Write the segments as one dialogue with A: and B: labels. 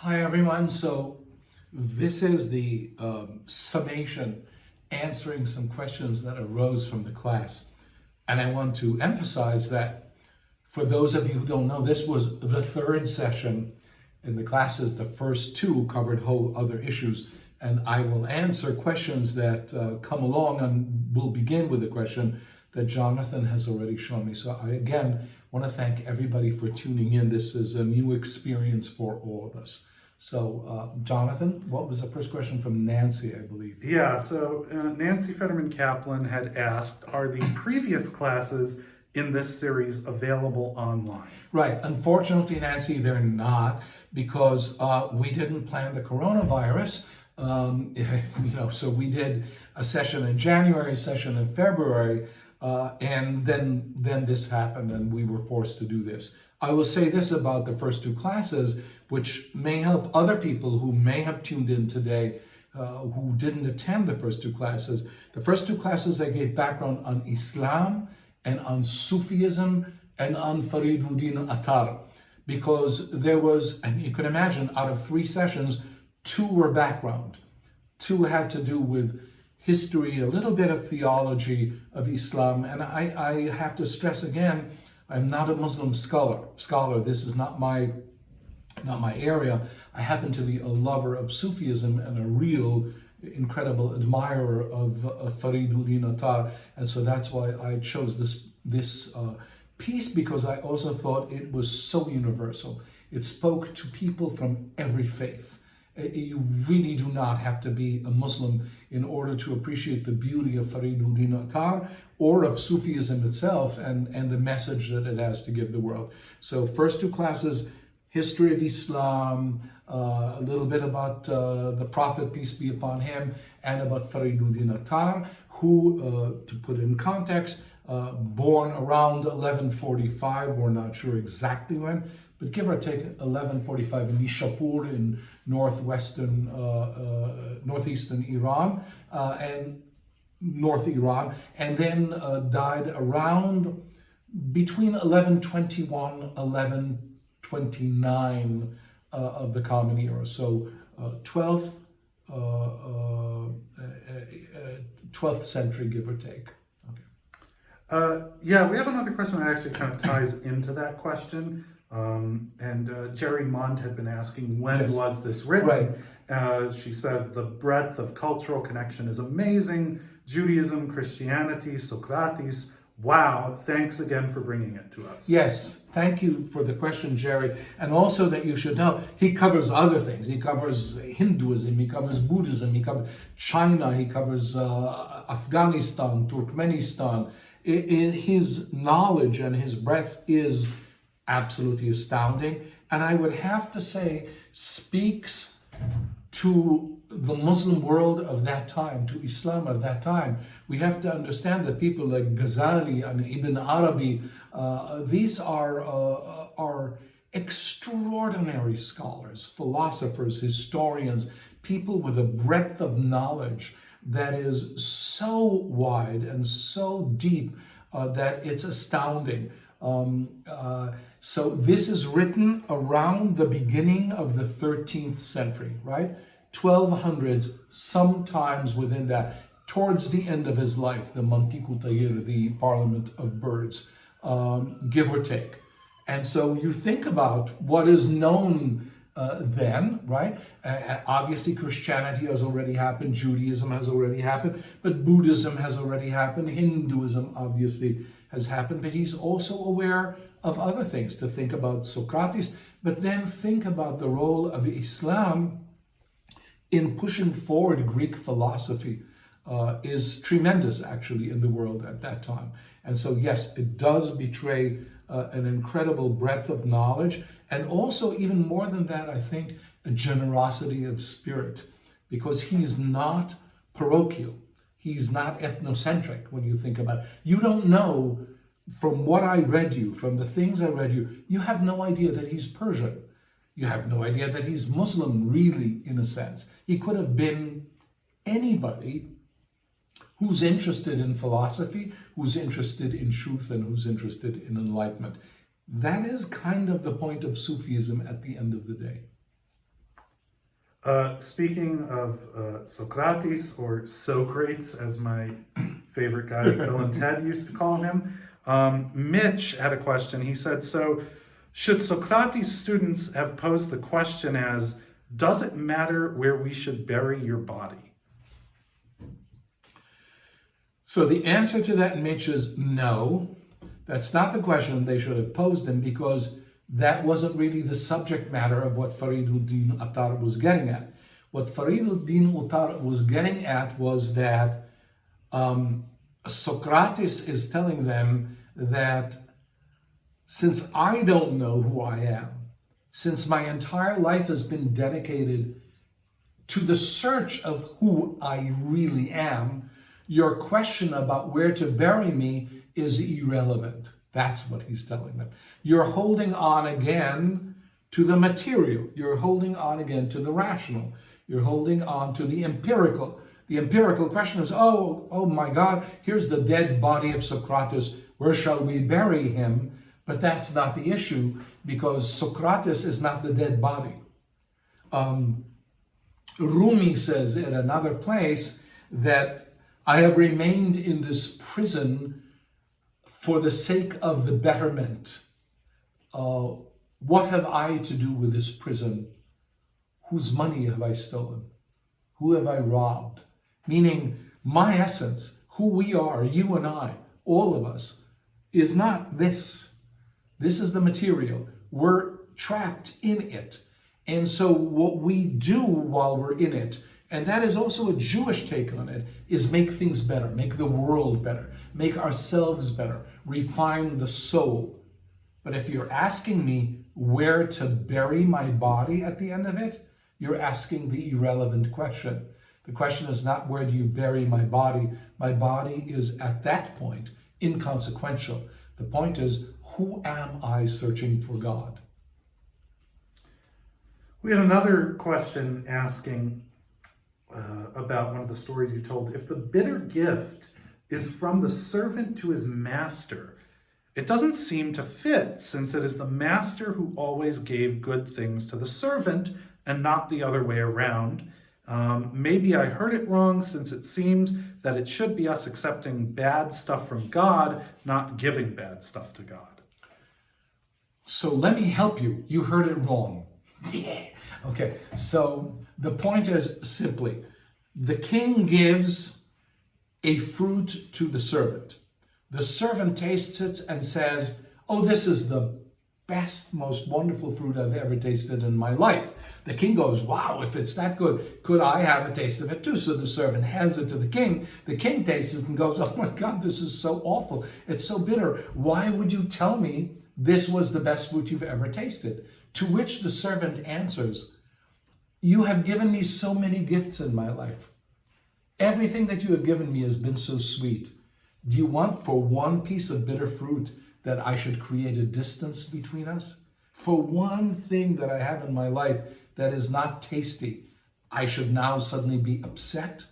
A: Hi everyone. So this is the summation answering some questions that arose from the class. And I want to emphasize that for those of you who don't know, this was the third session in the classes. The first two covered whole other issues. And I will answer questions that come along, and we'll begin with a question that Jonathan has already shown me. So I again want to thank everybody for tuning in. This is a new experience for all of us. So Jonathan, what was the first question from Nancy, I believe?
B: Yeah, so Nancy Fetterman Kaplan had asked, are the previous classes in this series available online?
A: Right. Unfortunately, Nancy, they're not, because we didn't plan the coronavirus. So we did a session in January, a session in February, and then this happened and we were forced to do this. I will say this about the first two classes, which may help other people who may have tuned in today who didn't attend the first two classes. The first two classes I gave background on Islam and on Sufism and on Fariduddin Attar, because there was, and you can imagine, out of three sessions, two were background. Two had to do with history, a little bit of theology of Islam. And I have to stress again, I'm not a Muslim scholar. This is not my area. I happen to be a lover of Sufism and a real incredible admirer of Fariduddin Attar. And so that's why I chose this piece, because I also thought it was so universal. It spoke to people from every faith. You really do not have to be a Muslim in order to appreciate the beauty of Fariduddin Attar or of Sufism itself and the message that it has to give the world. So first two classes, history of Islam, a little bit about the Prophet, peace be upon him, and about Fariduddin Attar, who, to put it in context, born around 1145, we're not sure exactly when, but give or take 1145 in Nishapur in northeastern Iran and North Iran, and then died around between 1121, 1129 of the Common Era. So 12th century, give or take.
B: Yeah, we have another question that actually kind of ties into that question. Jerry Mund had been asking, when was this written?
A: Right.
B: She said, the breadth of cultural connection is amazing. Judaism, Christianity, Socrates. Wow, thanks again for bringing it to us.
A: Yes, thank you for the question, Jerry. And also that you should know, he covers other things. He covers Hinduism, he covers Buddhism, he covers China, he covers Afghanistan, Turkmenistan. His knowledge and his breadth is absolutely astounding, and I would have to say speaks to the Muslim world of that time, to Islam of that time. We have to understand that people like Ghazali and Ibn Arabi, these are extraordinary scholars, philosophers, historians, people with a breadth of knowledge that is so wide and so deep that it's astounding. So this is written around the beginning of the 13th century, right? 1200s, sometimes within that, towards the end of his life, the Mantiqu Tayyir, the Parliament of Birds, give or take. And so you think about what is known then, right? Obviously Christianity has already happened, Judaism has already happened, but Buddhism has already happened, Hinduism obviously has happened, but he's also aware of other things, to think about Socrates, but then think about the role of Islam in pushing forward Greek philosophy is tremendous actually in the world at that time. And so yes, it does betray an incredible breadth of knowledge, and also even more than that, I think a generosity of spirit, because he's not parochial. He's not ethnocentric when you think about it. You don't know, from what I read you, from the things I read you, you have no idea that he's Persian. You have no idea that he's Muslim, really, in a sense. He could have been anybody who's interested in philosophy, who's interested in truth, and who's interested in enlightenment. That is kind of the point of Sufism at the end of the day.
B: Speaking of Socrates, or Socrates, as my favorite guys Bill and Ted used to call him, Mitch had a question. He said, so should Socrates students have posed the question as, does it matter where we should bury your body?
A: So the answer to that, Mitch, is no. That's not the question they should have posed him, because that wasn't really the subject matter of what Fariduddin Attar was getting at. What Fariduddin Attar was getting at was that Socrates is telling them that since I don't know who I am, since my entire life has been dedicated to the search of who I really am, your question about where to bury me is irrelevant. That's what he's telling them. You're holding on again to the material. You're holding on again to the rational. You're holding on to the empirical. The empirical question is, oh my God, here's the dead body of Socrates. Where shall we bury him? But that's not the issue, because Socrates is not the dead body. Rumi says in another place that I have remained in this prison for the sake of the betterment. What have I to do with this prison? Whose money have I stolen? Who have I robbed? Meaning, my essence, who we are, you and I, all of us, is not this. This is the material. We're trapped in it. And so what we do while we're in it, and that is also a Jewish take on it, is make things better, make the world better, make ourselves better, refine the soul. But if you're asking me where to bury my body at the end of it, you're asking the irrelevant question. The question is not where do you bury my body. My body is at that point inconsequential. The point is, who am I searching for God?
B: We had another question asking about one of the stories you told. If the bitter gift is from the servant to his master, it doesn't seem to fit, since it is the master who always gave good things to the servant and not the other way around. Maybe I heard it wrong, since it seems that it should be us accepting bad stuff from God, not giving bad stuff to God.
A: So let me help you. You heard it wrong. Yeah. Okay, so the point is simply, the king gives a fruit to the servant. The servant tastes it and says, oh, this is the best, most wonderful fruit I've ever tasted in my life. The king goes, wow, if it's that good, could I have a taste of it too? So the servant hands it to the king. The king tastes it and goes, oh my God, this is so awful. It's so bitter. Why would you tell me this was the best fruit you've ever tasted? To which the servant answers, you have given me so many gifts in my life. Everything that you have given me has been so sweet. Do you want for one piece of bitter fruit that I should create a distance between us? For one thing that I have in my life that is not tasty, I should now suddenly be upset?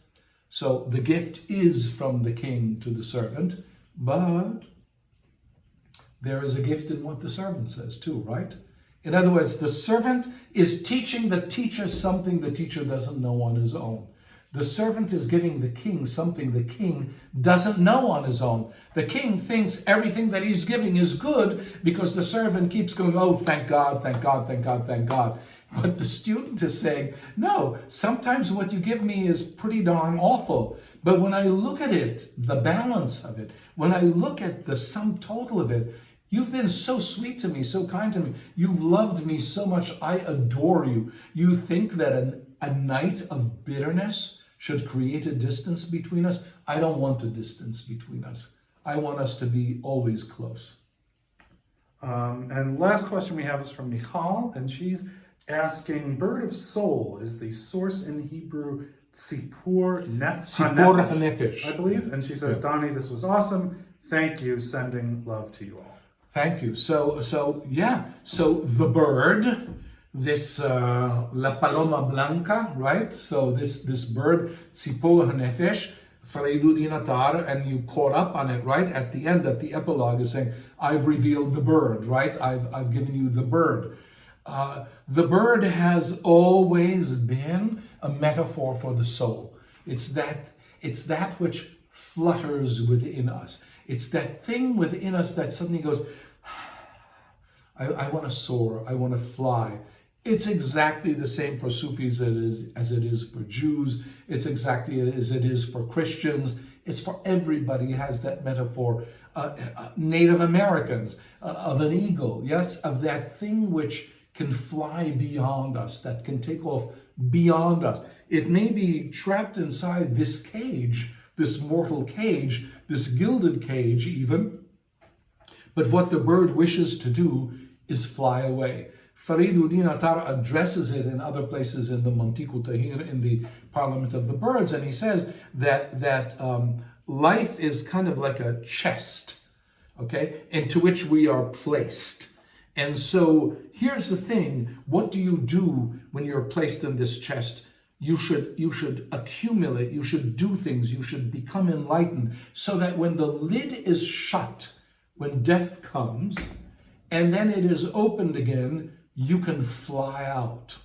A: So the gift is from the king to the servant, but there is a gift in what the servant says too, right? In other words, the servant is teaching the teacher something the teacher doesn't know on his own. The servant is giving the king something the king doesn't know on his own. The king thinks everything that he's giving is good because the servant keeps going, oh, thank God, thank God, thank God, thank God. But the student is saying, no, sometimes what you give me is pretty darn awful. But when I look at it, the balance of it, when I look at the sum total of it, you've been so sweet to me, so kind to me. You've loved me so much. I adore you. You think that a night of bitterness should create a distance between us? I don't want a distance between us. I want us to be always close.
B: And last question we have is from Michal, and she's asking, bird of soul is the source in Hebrew Tzipor HaNefesh, I believe. And she says, Donnie, this was awesome. Thank you. Sending love to you all.
A: Thank you. So the bird, this La Paloma Blanca, right? So this bird, Tzipor HaNefesh, Fariduddin Attar, and you caught up on it, right? At the end, at the epilogue is saying, I've revealed the bird, right? I've given you the bird. The bird has always been a metaphor for the soul. It's that which flutters within us. It's that thing within us that suddenly goes, I want to soar, I want to fly. It's exactly the same for Sufis as it is for Jews. It's exactly as it is for Christians. It's for everybody has that metaphor. Native Americans, of an eagle, yes, of that thing which can fly beyond us, that can take off beyond us. It may be trapped inside this cage, this mortal cage, this gilded cage even, but what the bird wishes to do is fly away. Fariduddin Attar addresses it in other places in the Mantiqu Tahir, in the Parliament of the Birds, and he says that life is kind of like a chest, okay, into which we are placed. And so here's the thing, what do you do when you're placed in this chest? You should accumulate, you should do things, you should become enlightened, so that when the lid is shut, when death comes, and then it is opened again, you can fly out.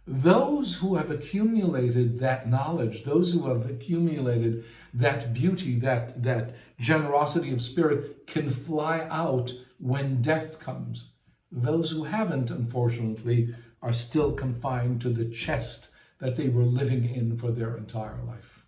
A: Those who have accumulated that knowledge, those who have accumulated that beauty, that generosity of spirit, can fly out when death comes. Those who haven't, unfortunately, are still confined to the chest that they were living in for their entire life.